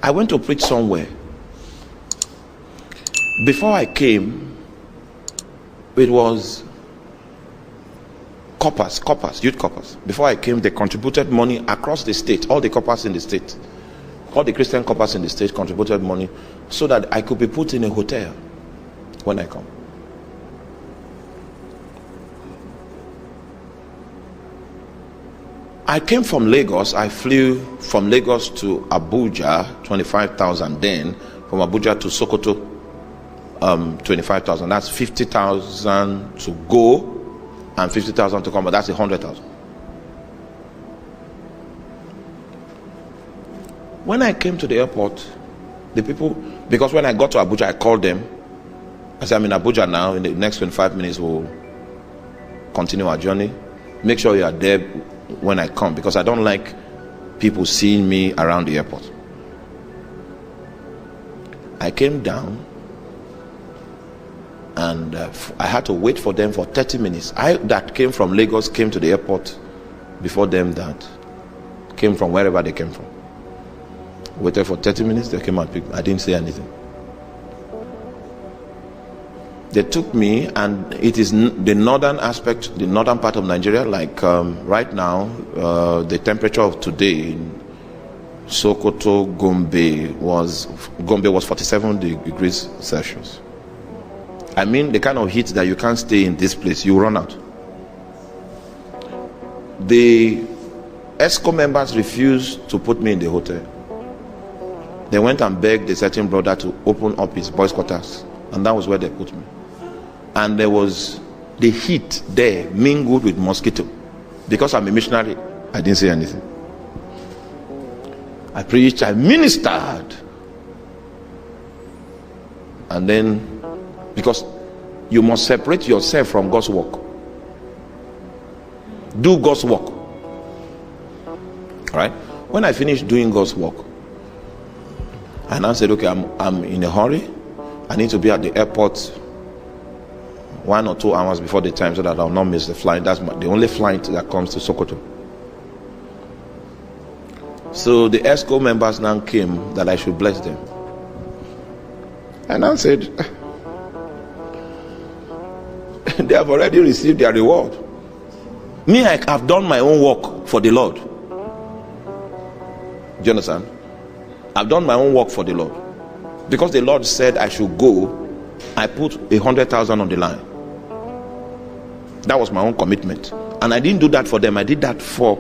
I went to preach somewhere. Before I came, it was youth corpers. Before I came, they contributed money across the state, all the corpers in the state, all the Christian corpers in the state contributed money so that I could be put in a hotel when I come. I came from Lagos. I flew from Lagos to Abuja, 25,000 then. From Abuja to Sokoto, 25,000. That's 50,000 to go and 50,000 to come, but that's 100,000. When I came to the airport, the people, because when I got to Abuja, I called them. I said, I'm in Abuja now. In the next 25 minutes, we'll continue our journey. Make sure you are there when I come, because I don't like people seeing me around the airport. I came down and I had to wait for them for 30 minutes. I that came from Lagos came to the airport before them that came from wherever they came from. Waited for 30 minutes, they came and picked me. I didn't say anything. They took me, and it is the northern aspect, the northern part of Nigeria. Like right now, the temperature of today in Sokoto, Gombe was 47 degrees Celsius. I mean, the kind of heat that you can't stay in this place, you run out. The ESCO members refused to put me in the hotel. They went and begged a certain brother to open up his boys' quarters, and that was where they put me. And there was the heat there mingled with mosquito. Because I'm a missionary, I didn't say anything. I preached, I ministered. And then, because you must separate yourself from God's work. Do God's work. All right? When I finished doing God's work, I now said, okay, I'm in a hurry. I need to be at the airport 1 or 2 hours before the time so that I'll not miss the flight. That's the only flight that comes to Sokoto. So the ESCO members now came that I should bless them. And I said, they have already received their reward. Me, I have done my own work for the Lord. Do you understand? I've done my own work for the Lord. Because the Lord said I should go, I put 100,000 on the line. That was my own commitment. And I didn't do that for them. I did that for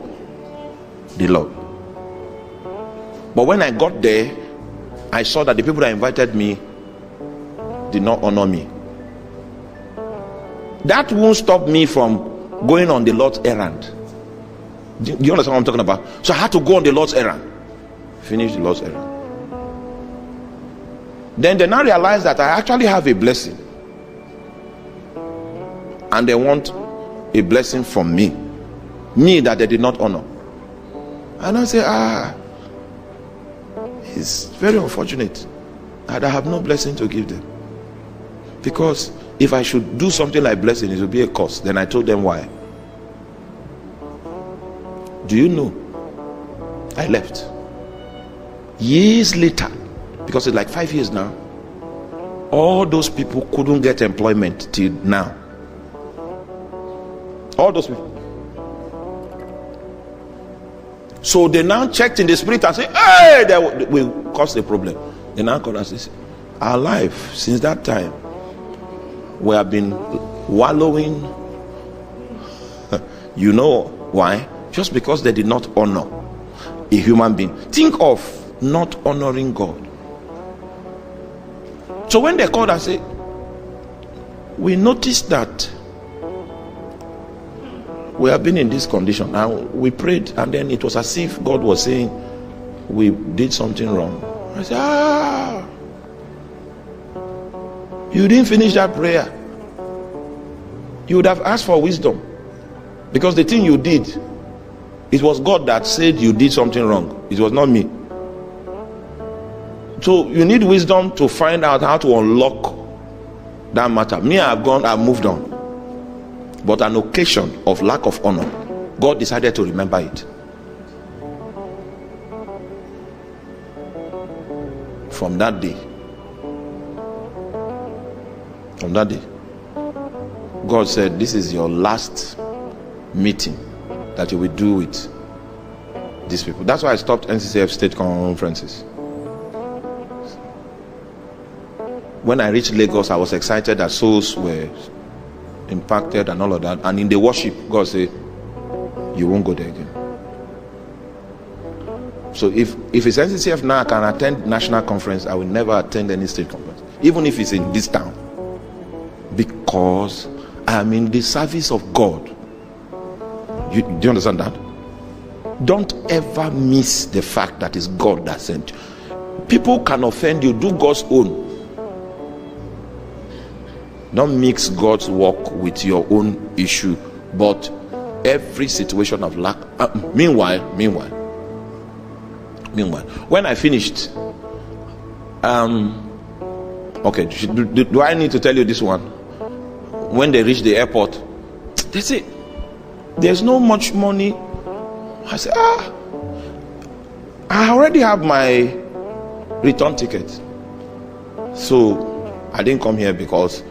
the Lord. But when I got there, I saw that the people that invited me did not honor me. That won't stop me from going on the Lord's errand. Do you understand what I'm talking about? So I had to go on the Lord's errand. Finish the Lord's errand. Then they now realize that I actually have a blessing. And they want a blessing from me. Me that they did not honor. And I say, it's very unfortunate that I have no blessing to give them. Because if I should do something like blessing, it would be a curse. Then I told them why. Do you know? I left. Years later, because it's like 5 years now, all those people couldn't get employment till now. All those people. So they now checked in the spirit and say, hey, that will cause a problem. They now call us and say, our life since that time, we have been wallowing. You know why? Just because they did not honor a human being. Think of not honoring God. So when they called and said, we noticed that we have been in this condition, and we prayed, and then it was as if God was saying we did something wrong. I said, you didn't finish that prayer. You would have asked for wisdom, because the thing you did, it was God that said you did something wrong. It was not me. So you need wisdom to find out how to unlock that matter. Me, I've moved on. But an occasion of lack of honor, God decided to remember it. from that day, God said, this is your last meeting that you will do with these people. That's why I stopped NCCF state conferences. When I reached Lagos, I was excited that souls were impacted and all of that. And in the worship, God said, you won't go there again. So if it's NCCF now, I can attend national conference. I will never attend any state conference, even if it's in this town, because I am in the service of God. Do you understand that? Don't ever miss the fact that it's God that sent you. People can offend you. Do God's own. Don't mix God's work with your own issue. But every situation of lack. Meanwhile, when I finished, okay, do I need to tell you this one? When they reach the airport, they say, there's no much money. I said, I already have my return ticket. So I didn't come here because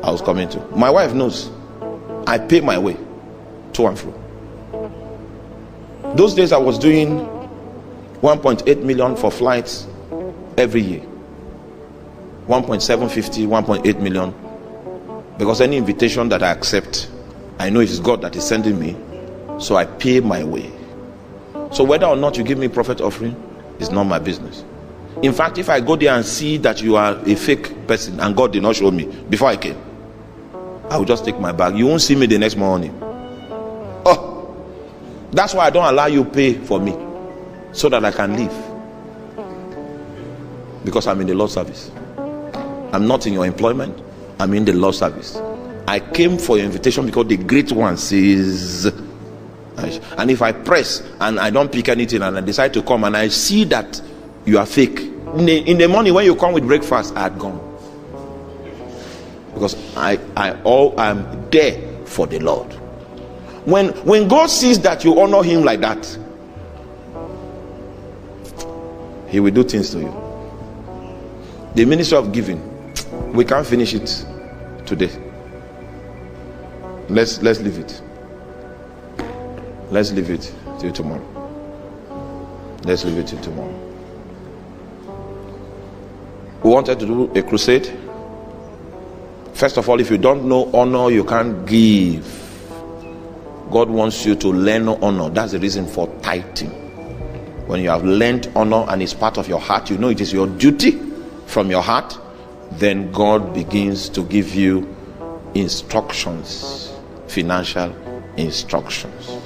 I was coming to. My wife knows I pay my way to and fro. Those days I was doing 1.8 million for flights every year. 1.750, 1.8 million. Because any invitation that I accept, I know it is God that is sending me. So I pay my way. So whether or not you give me prophet offering is not my business. In fact, if I go there and see that you are a fake person and God did not show me before I came, I will just take my bag. You won't see me the next morning. Oh, that's why I don't allow you pay for me, so that I can leave. Because I'm in the Lord's service. I'm not in your employment. I'm in the Lord's service. I came for your invitation because the great one says, and if I press and I don't pick anything and I decide to come and I see that you are fake, in the morning when you come with breakfast, I had gone. Because I'm there for the Lord. When God sees that you honor him like that, he will do things to you. The ministry of giving, we can't finish it today. Let's leave it. Let's leave it till tomorrow. Let's leave it till tomorrow. We wanted to do a crusade. First of all, if you don't know honor, you can't give. God wants you to learn honor. That's the reason for tithing. When you have learned honor and it's part of your heart, you know it is your duty from your heart, then God begins to give you instructions, financial instructions.